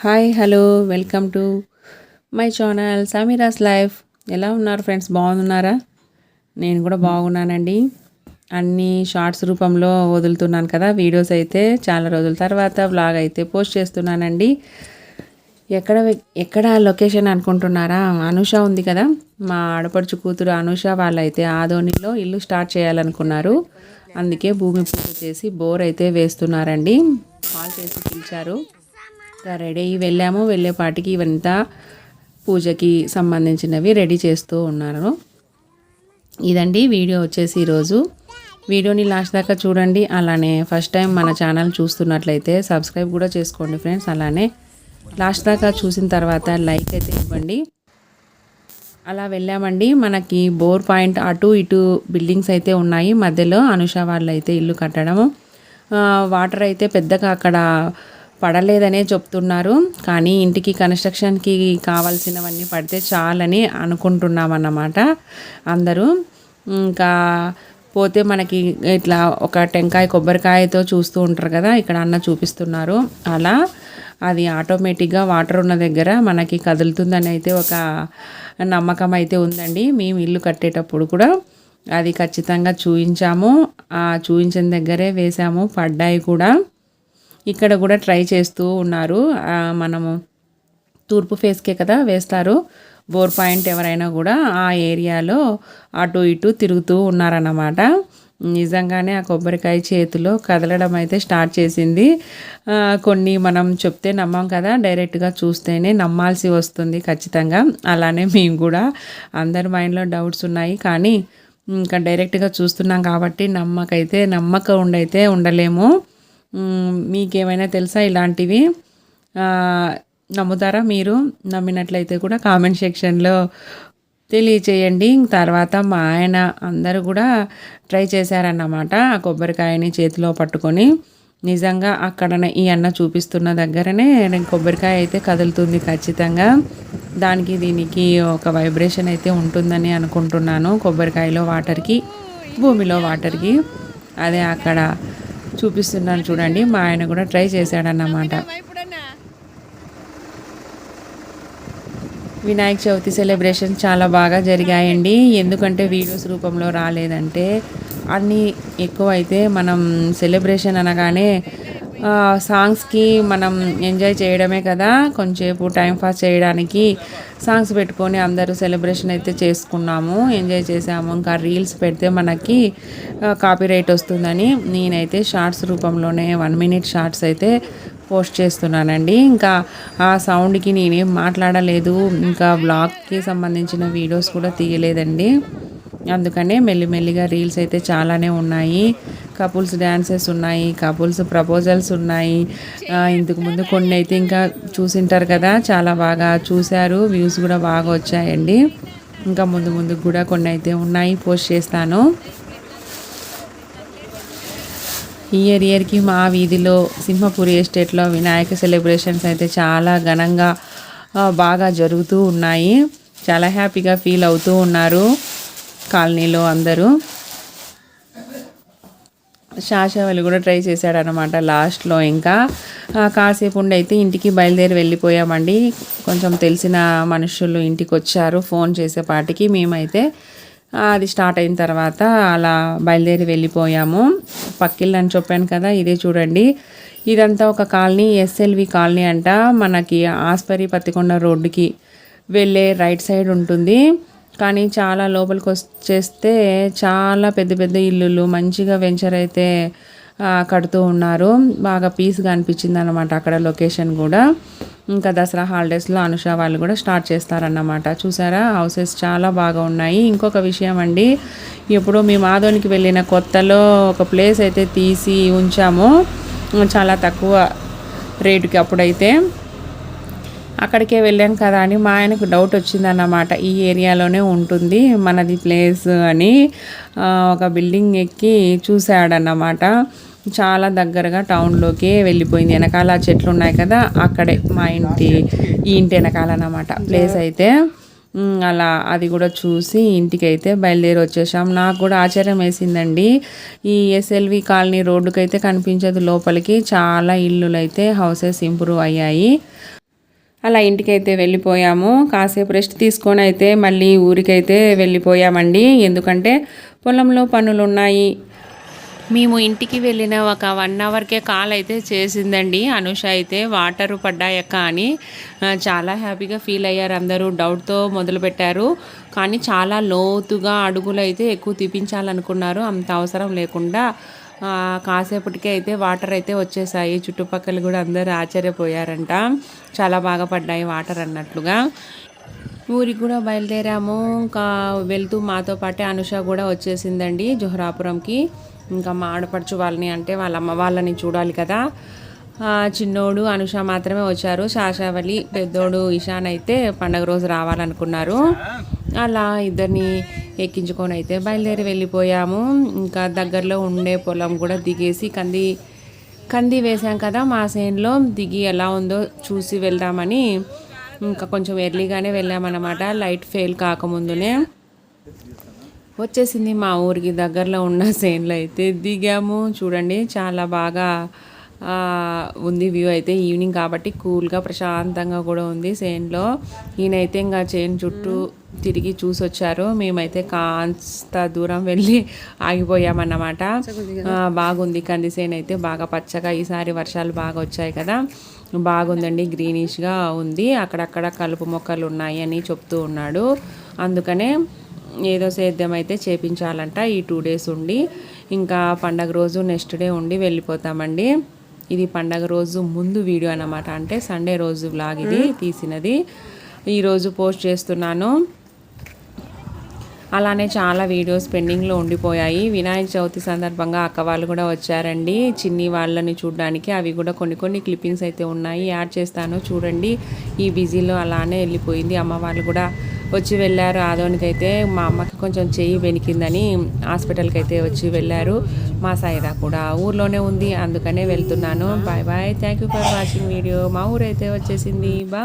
Hi hello welcome to my channel Sameera's life. ఎలా ఉన్నారు friends, బాగున్నారా? నేను కూడా బాగున్నానండి. అన్నీ షార్ట్స్ రూపంలో వదులుతున్నాను కదా వీడియోస్ అయితే. చాలా రోజుల తర్వాత వ్లాగ్ అయితే పోస్ట్ చేస్తున్నానండి. ఎక్కడ లొకేషన్ అనుకుంటున్నారా? అనూష ఉంది కదా, మా ఆడపడుచు కూతురు అనూష వాళ్ళైతే ఆదోనిలో ఇల్లు స్టార్ట్ చేయాలనుకున్నారు. అందుకే భూమి పూజ చేసి బోర్ అయితే వేస్తున్నారండి. కాల్ చేసి పిలిచారు. రెడీ అయ్యి వెళ్ళాము. వెళ్ళేపాటికి ఇవంతా పూజకి సంబంధించినవి రెడీ చేస్తూ ఉన్నారు. ఇదండి వీడియో వచ్చేసి ఈరోజు. వీడియోని లాస్ట్ దాకా చూడండి. అలానే ఫస్ట్ టైం మన ఛానల్ చూస్తున్నట్లయితే సబ్స్క్రైబ్ కూడా చేసుకోండి ఫ్రెండ్స్. అలానే లాస్ట్ దాకా చూసిన తర్వాత లైక్ అయితే ఇవ్వండి. అలా వెళ్ళామండి. మనకి బోర్ పాయింట్ అటు ఇటు బిల్డింగ్స్ అయితే ఉన్నాయి. మధ్యలో అనుష వాళ్ళు అయితే ఇల్లు కట్టడము. వాటర్ అయితే పెద్దగా అక్కడ పడలేదనే చెప్తున్నారు. కానీ ఇంటికి కన్స్ట్రక్షన్కి కావాల్సినవన్నీ పడితే చాలని అనుకుంటున్నాం అన్నమాట అందరూ. ఇంకా పోతే మనకి ఇట్లా ఒక టెంకాయ కొబ్బరికాయతో చూస్తూ ఉంటారు కదా, ఇక్కడ అన్న చూపిస్తున్నారు. అలా అది ఆటోమేటిక్గా వాటర్ ఉన్న దగ్గర మనకి కదులుతుందని అయితే ఒక నమ్మకం అయితే ఉందండి. మేము ఇల్లు కట్టేటప్పుడు కూడా అది ఖచ్చితంగా చూయించాము. ఆ చూయించిన దగ్గరే వేసాము, పడ్డాయి కూడా. ఇక్కడ కూడా ట్రై చేస్తూ ఉన్నారు. మనము తూర్పు ఫేస్కే కదా వేస్తారు బోర్ పాయింట్. ఎవరైనా కూడా ఆ ఏరియాలో అటు ఇటు తిరుగుతూ ఉన్నారన్నమాట. నిజంగానే ఆ కొబ్బరికాయ చేతిలో కదలడం అయితే స్టార్ట్ చేసింది. కొన్ని మనం చెప్తే నమ్మం కదా, డైరెక్ట్గా చూస్తేనే నమ్మాల్సి వస్తుంది ఖచ్చితంగా. అలానే మేము కూడా అందరి మైండ్లో డౌట్స్ ఉన్నాయి, కానీ ఇంకా డైరెక్ట్గా చూస్తున్నాం కాబట్టి నమ్మకం ఉండలేము. మీకేమైనా తెలుసా ఇలాంటివి? నమ్ముతారా? మీరు నమ్మినట్లయితే కూడా కామెంట్ సెక్షన్లో తెలియచేయండి. తర్వాత మా ఆయన అందరూ కూడా ట్రై చేశారన్నమాట ఆ కొబ్బరికాయని చేతిలో పట్టుకొని. నిజంగా అక్కడ ఈ అన్న చూపిస్తున్న దగ్గరనే కొబ్బరికాయ అయితే కదులుతుంది ఖచ్చితంగా. దీనికి ఒక వైబ్రేషన్ అయితే ఉంటుందని అనుకుంటున్నాను. కొబ్బరికాయలో వాటర్కి, భూమిలో వాటర్కి. అదే అక్కడ చూపిస్తున్నాను చూడండి. మా ఆయన కూడా ట్రై చేశాడన్నమాట. వినాయక చవితి సెలబ్రేషన్ చాలా బాగా జరిగాయండి. ఎందుకంటే వీడియోస్ రూపంలో రాలేదంటే అన్నీ ఎక్కువ అయితే మనం సెలబ్రేషన్ అనగానే సాంగ్స్కి మనం ఎంజాయ్ చేయడమే కదా, కొంచెంసేపు టైంపాస్ చేయడానికి సాంగ్స్ పెట్టుకొని అందరూ సెలబ్రేషన్ అయితే చేసుకున్నాము, ఎంజాయ్ చేసాము. ఇంకా రీల్స్ పెడితే మనకి కాపీరైట్ వస్తుందని నేనైతే షార్ట్స్ రూపంలోనే 1 minute షార్ట్స్ అయితే పోస్ట్ చేస్తున్నానండి. ఇంకా ఆ సౌండ్కి నేనేం మాట్లాడలేదు, ఇంకా బ్లాగ్కి సంబంధించిన వీడియోస్ కూడా తీయలేదండి. అందుకనే మెల్లిమెల్లిగా రీల్స్ అయితే చాలానే ఉన్నాయి. కపుల్స్ డ్యాన్సెస్ ఉన్నాయి, కపుల్స్ ప్రపోజల్స్ ఉన్నాయి. ఇంతకుముందు కొన్ని అయితే ఇంకా చూసింటారు కదా, చాలా బాగా చూశారు, వ్యూస్ కూడా బాగా వచ్చాయండి. ఇంకా ముందుకు కూడా కొన్ని అయితే ఉన్నాయి, పోస్ట్ చేస్తాను. ఇయర్కి మా వీధిలో సింహపురి ఎస్టేట్లో వినాయక సెలబ్రేషన్స్ అయితే చాలా ఘనంగా బాగా జరుగుతూ ఉన్నాయి. చాలా హ్యాపీగా ఫీల్ అవుతూ ఉన్నారు కాలనీలో అందరూ. శాషవల్లి కూడా ట్రై చేశాడనమాట లాస్ట్లో. ఇంకా కాసేపు ఉండి అయితే ఇంటికి బయలుదేరి వెళ్ళిపోయామండి. కొంచెం తెలిసిన మనుషులు ఇంటికి వచ్చారు ఫోన్ చేసేపాటికి. మేమైతే అది స్టార్ట్ అయిన తర్వాత అలా బయలుదేరి వెళ్ళిపోయాము. పక్కిల్లు అని చెప్పాను కదా, ఇదే చూడండి. ఇదంతా ఒక కాలనీ, ఎస్ఎల్వి కాలనీ అంట. మనకి ఆస్పరి పత్తికొండ రోడ్డుకి వెళ్ళే రైట్ సైడ్ ఉంటుంది. కానీ చాలా లోపలికి వచ్చేస్తే చాలా పెద్ద పెద్ద ఇల్లులు, మంచిగా వెంచర్ అయితే కడుతూ ఉన్నారు. బాగా పీస్గా అనిపించింది అనమాట అక్కడ లొకేషన్ కూడా. ఇంకా దసరా హాలిడేస్లో అనుష వాళ్ళు కూడా స్టార్ట్ చేస్తారన్నమాట. చూసారా, హౌసెస్ చాలా బాగా ఉన్నాయి. ఇంకొక విషయం అండి, ఇప్పుడు మేము ఆదోనికి వెళ్ళిన కొత్తలో ఒక ప్లేస్ అయితే తీసి ఉంచాము చాలా తక్కువ రేటుకి. అప్పుడైతే అక్కడికే వెళ్ళాను కదా అని మా ఆయనకు డౌట్ వచ్చిందన్నమాట. ఈ ఏరియాలోనే ఉంటుంది మనది ప్లేస్ అని. ఒక బిల్డింగ్ ఎక్కి చూశాడన్నమాట. చాలా దగ్గరగా టౌన్లోకి వెళ్ళిపోయింది. వెనకాల చెట్లు ఉన్నాయి కదా, అక్కడే మా ఈ ఇంటి వెనకాల అన్నమాట ప్లేస్ అయితే. అలా అది కూడా చూసి ఇంటికి అయితే బయలుదేరి వచ్చేసాం. నాకు కూడా ఆశ్చర్యం వేసిందండి. ఈ ఎస్ఎల్వి కాలనీ రోడ్డుకైతే కనిపించదు లోపలికి. చాలా ఇల్లులు అయితే హౌసెస్ ఇంప్రూవ్ అయ్యాయి. అలా ఇంటికైతే వెళ్ళిపోయాము. కాసేపు రెస్ట్ తీసుకొని అయితే మళ్ళీ ఊరికైతే వెళ్ళిపోయామండి. ఎందుకంటే పొలంలో పనులు ఉన్నాయి. మేము ఇంటికి వెళ్ళిన ఒక 1 అవర్కే కాల్ అయితే చేసిందండి అనుష అయితే. వాటరు పడ్డాయక్క అని చాలా హ్యాపీగా ఫీల్ అయ్యారు అందరూ. డౌట్తో మొదలుపెట్టారు కానీ చాలా లోతుగా అడుగులు అయితే ఎక్కువ తీపించాలనుకున్నారు. అంత అవసరం లేకుండా కాసేపటికే అయితే వాటర్ అయితే వచ్చేసాయి. చుట్టుపక్కల కూడా అందరూ ఆశ్చర్యపోయారంట. చాలా బాగా పడ్డాయి వాటర్ అన్నట్లుగా. ఊరికి కూడా బయలుదేరాము. ఇంకా వెళ్తూ మాతో పాటే అనుష కూడా వచ్చేసిందండి జోహరాపురంకి. ఇంకా మా ఆడపడుచు వాళ్ళని అంటే వాళ్ళ అమ్మ వాళ్ళని చూడాలి కదా. చిన్నోడు అనుష మాత్రమే వచ్చారు. శాషావళి పెద్దోడు ఇషాన్ అయితే పండగ రోజు రావాలనుకున్నారు. అలా ఇద్దరిని ఎక్కించుకొని అయితే బయలుదేరి వెళ్ళిపోయాము. ఇంకా దగ్గరలో ఉండే పొలం కూడా దిగేసి కంది వేసాం కదా మా సేన్లో, దిగి ఎలా ఉందో చూసి వెళ్దామని ఇంకా కొంచెం ఎర్లీగానే వెళ్ళామన్నమాట. లైట్ ఫెయిల్ కాకముందునే వచ్చేసింది మా ఊరికి దగ్గరలో ఉన్న సేన్లో అయితే దిగాము. చూడండి చాలా బాగా ఉంది వ్యూ అయితే. ఈవినింగ్ కాబట్టి కూల్గా ప్రశాంతంగా కూడా ఉంది సేన్లో. ఈయనైతే ఇంకా చేను చుట్టూ తిరిగి చూసి వచ్చారు. మేమైతే కాస్త దూరం వెళ్ళి ఆగిపోయామన్నమాట. బాగుంది కంది సేను అయితే బాగా పచ్చగా. ఈసారి వర్షాలు బాగా వచ్చాయి కదా, బాగుందండి. గ్రీనిష్గా ఉంది. అక్కడక్కడ కలుపు మొక్కలు ఉన్నాయి అని చెప్తూ ఉన్నాడు. అందుకనే ఏదో సేద్యం అయితే చేపించాలంట. ఈ 2 days ఉండి ఇంకా పండగ రోజు నెక్స్ట్ డే ఉండి వెళ్ళిపోతామండి. ఇది పండగ రోజు ముందు వీడియో అన్నమాట. అంటే సండే రోజు వ్లాగ్ ఇది తీసినది. ఈరోజు పోస్ట్ చేస్తున్నాను. అలానే చాలా వీడియోస్ పెండింగ్లో ఉండిపోయాయి. వినాయక చవితి సందర్భంగా అక్క వాళ్ళు కూడా వచ్చారండి చిన్ని వాళ్ళని చూడడానికి. అవి కూడా కొన్ని క్లిప్పింగ్స్ అయితే ఉన్నాయి, యాడ్ చేస్తాను చూడండి. ఈ బిజీలో అలానే వెళ్ళిపోయింది. అమ్మ వాళ్ళు కూడా వచ్చి వెళ్ళారు. ఆదోనికైతే మా అమ్మకి కొంచెం చెయ్యి బెనికిందని హాస్పిటల్కి అయితే వచ్చి వెళ్ళారు. మా సైరా కూడా ఊర్లోనే ఉంది, అందుకనే వెళ్తున్నాను. Bye bye. Thank you for watching video. మా ఊరైతే వచ్చేసింది. బాయ్.